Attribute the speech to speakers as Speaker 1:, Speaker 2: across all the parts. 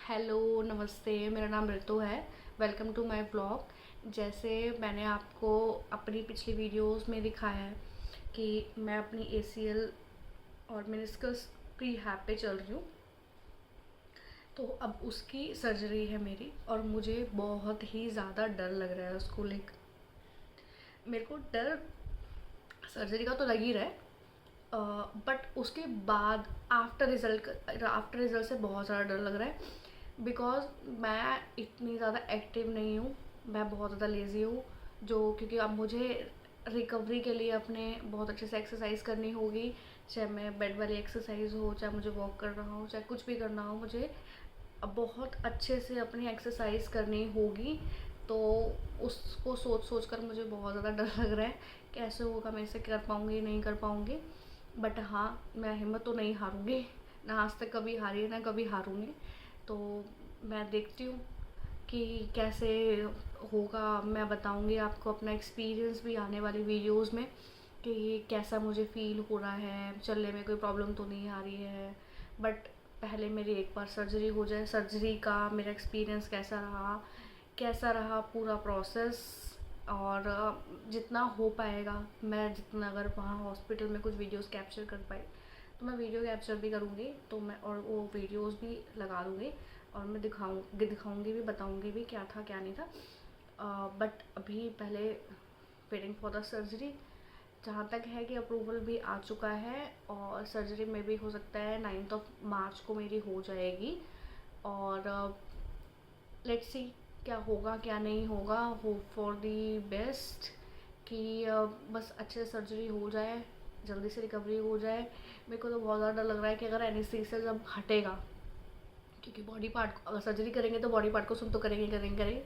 Speaker 1: Hello, नमस्ते। मेरा नाम ऋतु है। Welcome to my vlog. जैसे मैंने आपको अपनी पिछली वीडियोस में दिखाया है कि मैं अपनी एसीएल और मेनिस्कस प्रीहैब पे चल रही हूँ, तो अब उसकी सर्जरी है मेरी और मुझे बहुत ही ज़्यादा डर लग रहा है उसको लेकर। मेरे को डर सर्जरी का तो लग ही रहा है, बट उसके बाद आफ्टर रिज़ल्ट से बहुत ज़्यादा डर लग रहा है। बिकॉज मैं इतनी ज़्यादा एक्टिव नहीं हूँ, मैं बहुत ज़्यादा लेज़ी हूँ। क्योंकि अब मुझे रिकवरी के लिए अपने बहुत अच्छे से एक्सरसाइज करनी होगी, चाहे मैं बेड वाली एक्सरसाइज हो, चाहे मुझे वॉक करना हो, चाहे कुछ भी करना हो, मुझे अब बहुत अच्छे से अपनी एक्सरसाइज करनी होगी। तो उसको सोच सोच कर मुझे बहुत ज़्यादा डर लग रहा है, कैसे होगा, मैं इसे कर पाऊँगी नहीं कर पाऊँगी। बट हाँ, मैं हिम्मत तो नहीं हारूँगी, ना आज तक कभी हारी है ना कभी हारूँगी। तो मैं देखती हूँ कि कैसे होगा। मैं बताऊँगी आपको अपना एक्सपीरियंस भी आने वाली वीडियोस में कि कैसा मुझे फ़ील हो रहा है, चलने में कोई प्रॉब्लम तो नहीं आ रही है। बट पहले मेरी एक बार सर्जरी हो जाए, सर्जरी का मेरा एक्सपीरियंस कैसा रहा पूरा प्रोसेस। और जितना हो पाएगा, मैं जितना अगर वहाँ हॉस्पिटल में कुछ वीडियोस कैप्चर कर पाई तो मैं वीडियो कैप्चर भी करूँगी, तो मैं और वो वीडियोस भी लगा दूँगी और मैं दिखाऊँगी भी, बताऊँगी भी क्या था क्या नहीं था। बट अभी पहले वेटिंग फॉर द सर्जरी। जहाँ तक है कि अप्रूवल भी आ चुका है और सर्जरी में भी हो सकता है 9 मार्च को मेरी हो जाएगी। और लेट्स सी क्या होगा क्या नहीं होगा। होप फॉर दी बेस्ट कि बस अच्छे से सर्जरी हो जाए, जल्दी से रिकवरी हो जाए। मेरे को तो बहुत ज़्यादा डर लग रहा है कि अगर एनेस्थीसिया जब हटेगा, क्योंकि बॉडी पार्ट अगर सर्जरी करेंगे तो बॉडी पार्ट को सुन तो करेंगे।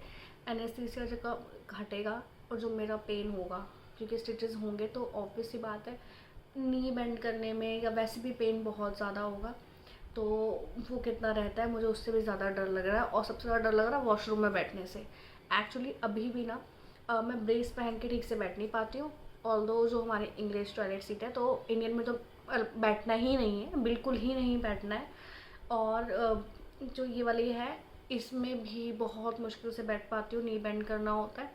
Speaker 1: एनेस्थीसिया जब हटेगा और जो मेरा पेन होगा, क्योंकि स्टिचेस होंगे, तो ऑब्वियस सी बात है नी बेंड करने में या वैसे भी पेन बहुत ज़्यादा होगा। तो वो कितना रहता है, मुझे उससे भी ज़्यादा डर लग रहा है। और सबसे ज़्यादा डर लग रहा है वॉशरूम में बैठने से। एक्चुअली अभी भी ना मैं ब्रेस पहन के ठीक से बैठ नहीं पाती हूँ। ऑल्दो जो हमारे इंग्लिश टॉयलेट सीट है, तो इंडियन में तो बैठना ही नहीं है, बिल्कुल ही नहीं बैठना है। और जो ये वाली है, इसमें भी बहुत मुश्किल से बैठ पाती हूँ, नी बेंड करना होता है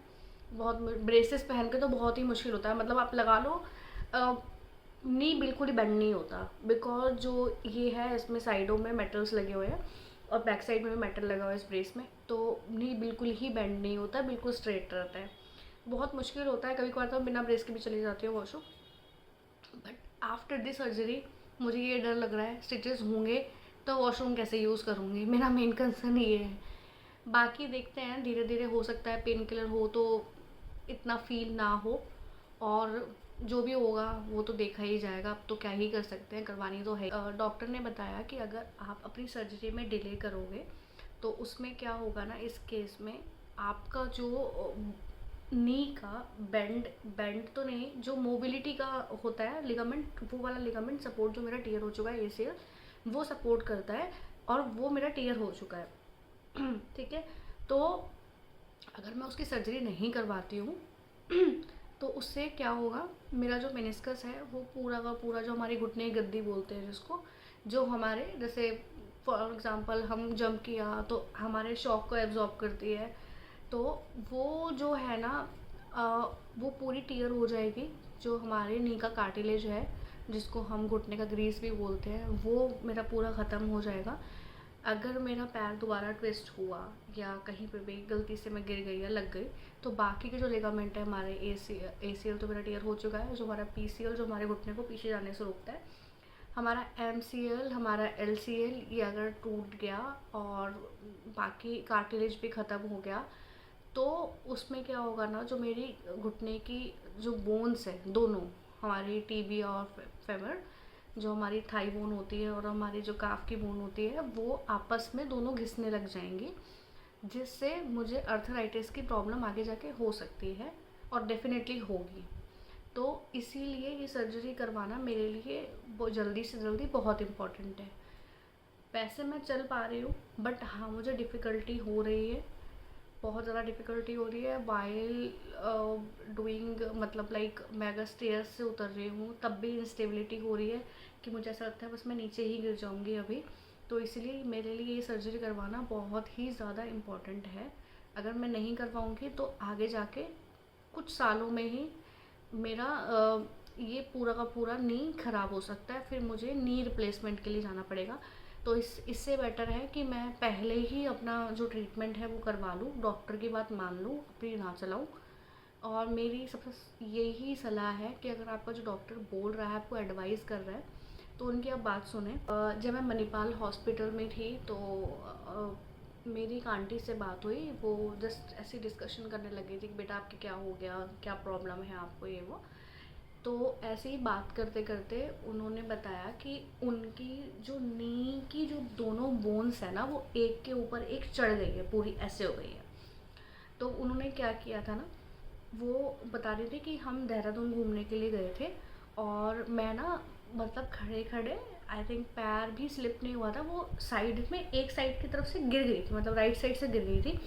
Speaker 1: बहुत। ब्रेसेस पहन के तो बहुत ही मुश्किल होता है, मतलब आप लगा लो नी बिल्कुल ही बेंड नहीं होता। बिकॉज जो ये है, इसमें साइडों में मेटल्स लगे हुए हैं और बैक साइड में भी मेटल लगा हुआ है इस ब्रेस में, तो नी बिल्कुल ही बेंड नहीं होता, बिल्कुल स्ट्रेट रहता है। बहुत मुश्किल होता है, कभी कभार तो बिना ब्रेस के भी चली जाती हूँ washroom. But after the surgery मुझे ये डर लग रहा है, स्टिचेस होंगे तो वॉशरूम कैसे यूज़ करूँगी, मेरा मेन कंसर्न ये है। बाकी देखते हैं, धीरे धीरे हो सकता है पेन किलर हो तो इतना फील ना हो। और जो भी होगा वो तो देखा ही जाएगा, अब तो क्या ही कर सकते हैं, करवानी तो है। डॉक्टर ने बताया कि अगर आप अपनी सर्जरी में डिले करोगे तो उसमें क्या होगा ना, इस केस में आपका जो नी का बेंड बेंड तो नहीं, जो मोबिलिटी का होता है लिगामेंट, वो वाला लिगामेंट सपोर्ट जो मेरा टीयर हो चुका है एसीएल, वो सपोर्ट करता है और वो मेरा टीयर हो चुका है। ठीक है। तो अगर मैं उसकी सर्जरी नहीं करवाती हूँ तो उससे क्या होगा, मेरा जो मेनिस्कस है वो पूरा का पूरा, जो हमारी घुटने की गद्दी बोलते हैं जिसको, जो हमारे जैसे फॉर एग्ज़ाम्पल हम जंप किया तो हमारे शॉक को एब्जॉर्ब करती है, तो वो जो है ना वो पूरी टीयर हो जाएगी। जो हमारे नी का कार्टिलेज है, जिसको हम घुटने का ग्रीस भी बोलते हैं, वो मेरा पूरा ख़त्म हो जाएगा। अगर मेरा पैर दोबारा ट्विस्ट हुआ या कहीं पे भी गलती से मैं गिर गई या लग गई, तो बाकी के जो लिगामेंट है हमारे एसीएल तो मेरा टीयर हो चुका है, जो हमारा पीसीएल जो हमारे घुटने को पीछे जाने से रोकता है, हमारा एमसीएल, हमारा एलसीएल, ये अगर टूट गया और बाकी कार्टिलेज भी ख़त्म हो गया, तो उसमें क्या होगा ना, जो मेरी घुटने की जो बोन्स है दोनों, हमारी टीबिया और फेमर, जो हमारी थाई बोन होती है और हमारी जो काफ की बोन होती है, वो आपस में दोनों घिसने लग जाएंगी, जिससे मुझे अर्थराइटिस की प्रॉब्लम आगे जाके हो सकती है और डेफिनेटली होगी। तो इसीलिए ये सर्जरी करवाना मेरे लिए जल्दी से जल्दी बहुत इम्पॉर्टेंट है। वैसे मैं चल पा रही हूँ, बट हाँ मुझे डिफ़िकल्टी हो रही है, बहुत ज़्यादा डिफ़िकल्टी हो रही है वाइल डूइंग, मतलब लाइक मैं अगर स्टेयर्स से उतर रही हूँ तब भी इंस्टेबिलिटी हो रही है कि मुझे ऐसा लगता है बस मैं नीचे ही गिर जाऊँगी अभी। तो इसलिए मेरे लिए ये सर्जरी करवाना बहुत ही ज़्यादा इम्पॉर्टेंट है। अगर मैं नहीं करवाऊँगी तो आगे जाके कुछ सालों में ही मेरा ये पूरा का पूरा नी ख़राब हो सकता है, फिर मुझे नी रिप्लेसमेंट के लिए जाना पड़ेगा। तो इससे बेटर है कि मैं पहले ही अपना जो ट्रीटमेंट है वो करवा लूँ, डॉक्टर की बात मान लूँ, अपनी ना चलाऊँ। और मेरी सबसे यही सलाह है कि अगर आपका जो डॉक्टर बोल रहा है, आपको एडवाइस कर रहा है, तो उनकी आप बात सुने। जब मैं मणिपाल हॉस्पिटल में थी तो मेरी एक आंटी से बात हुई, वो जस्ट ऐसी डिस्कशन करने लगी थी कि बेटा आपके क्या हो गया, क्या प्रॉब्लम है आपको, ये वो। तो ऐसे ही बात करते करते उन्होंने बताया कि उनकी जो नी की जो दोनों बोन्स है ना, वो एक के ऊपर एक चढ़ गई है, पूरी ऐसे हो गई है। तो उन्होंने क्या किया था ना, वो बता रही थी कि हम देहरादून घूमने के लिए गए थे और मैं ना मतलब खड़े खड़े आई थिंक पैर भी स्लिप नहीं हुआ था, वो साइड में एक साइड की तरफ से गिर गई थी, मतलब राइट साइड से गिर गई थी।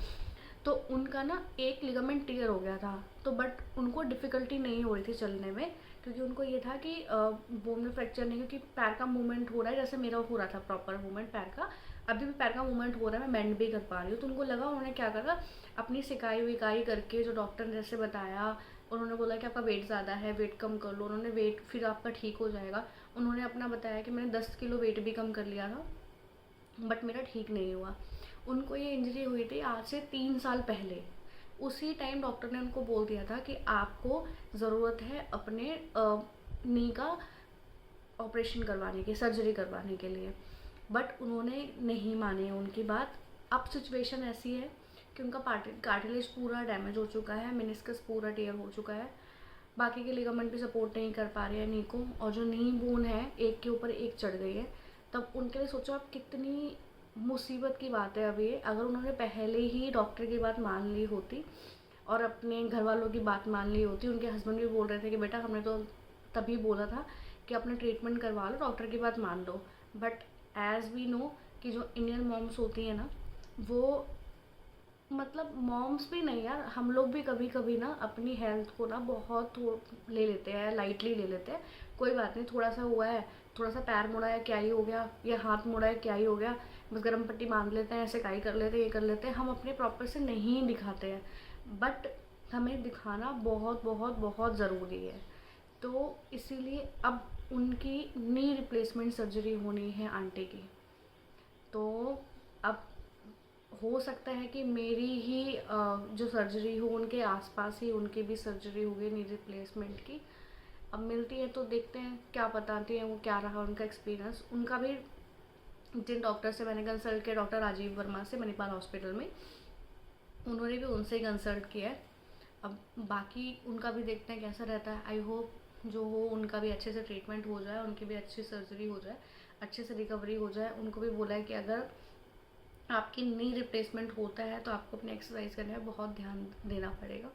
Speaker 1: तो उनका ना एक लिगामेंट टियर हो गया था, तो बट उनको डिफ़िकल्टी नहीं हो रही थी चलने में, क्योंकि उनको ये था कि बोन में फ्रैक्चर नहीं, क्योंकि पैर का मूवमेंट हो रहा है जैसे मेरा हो रहा था, प्रॉपर मूवमेंट पैर का। अभी भी पैर का मूवमेंट हो रहा है, मैं बेंड भी कर पा रही हूँ। तो उनको लगा, उन्होंने क्या करा, अपनी सिकाई विकाई करके जो डॉक्टर ने जैसे बताया, उन्होंने बोला कि आपका वेट ज़्यादा है, वेट कम कर लो। उन्होंने वेट, फिर आपका ठीक हो जाएगा। उन्होंने अपना बताया कि मैंने 10 किलो वेट भी कम कर लिया था, बट मेरा ठीक नहीं हुआ। उनको ये इंजरी हुई थी आज से 3 साल पहले। उसी टाइम डॉक्टर ने उनको बोल दिया था कि आपको ज़रूरत है अपने नी का ऑपरेशन करवाने की, सर्जरी करवाने के लिए, बट उन्होंने नहीं मानी उनकी बात। अब सिचुएशन ऐसी है कि उनका कार्टिलेज पूरा डैमेज हो चुका है, मेनिस्कस पूरा टियर हो चुका है, बाकी के लिगामेंट भी सपोर्ट नहीं कर पा रहे हैं नी को, और जो नी बोन है एक के ऊपर एक चढ़ गई है। तब उनके लिए सोचो आप, कितनी मुसीबत की बात है अब ये। अगर उन्होंने पहले ही डॉक्टर की बात मान ली होती और अपने घर वालों की बात मान ली होती, उनके हस्बैंड भी बोल रहे थे कि बेटा हमने तो तभी बोला था कि अपना ट्रीटमेंट करवा लो, डॉक्टर की बात मान लो। बट एज़ वी नो कि जो इंडियन मॉम्स होती हैं ना, वो मतलब मॉम्स भी नहीं यार, हम लोग भी कभी कभी ना अपनी हेल्थ को ना बहुत ले लेते हैं, लाइटली ले लेते हैं। कोई बात नहीं, थोड़ा सा हुआ है, थोड़ा सा पैर मुड़ा है, क्या ही हो गया, या हाथ मुड़ा है, क्या ही हो गया, बस गर्म पट्टी बांध लेते हैं, ऐसे काई कर लेते हैं, ये कर लेते हैं। हम अपने प्रॉपर से नहीं दिखाते हैं, बट हमें दिखाना बहुत बहुत बहुत ज़रूरी है। तो इसीलिए अब उनकी नी रिप्लेसमेंट सर्जरी होनी है आंटी की। तो अब हो सकता है कि मेरी ही जो सर्जरी हो, उनके आसपास ही उनकी भी सर्जरी होगी नी रिप्लेसमेंट की। अब मिलती है तो देखते हैं क्या बताती हैं वो, क्या रहा उनका एक्सपीरियंस। उनका भी जिन डॉक्टर से मैंने कंसल्ट किया, डॉक्टर राजीव वर्मा से मणिपाल हॉस्पिटल में, उन्होंने भी उनसे ही कंसल्ट किया है। अब बाकी उनका भी देखते हैं कैसा रहता है। आई होप जो हो उनका भी अच्छे से ट्रीटमेंट हो जाए, उनकी भी अच्छी सर्जरी हो जाए, अच्छे से रिकवरी हो जाए। उनको भी बोला है कि अगर आपकी नी रिप्लेसमेंट होता है तो आपको अपने एक्सरसाइज करने में बहुत ध्यान देना पड़ेगा।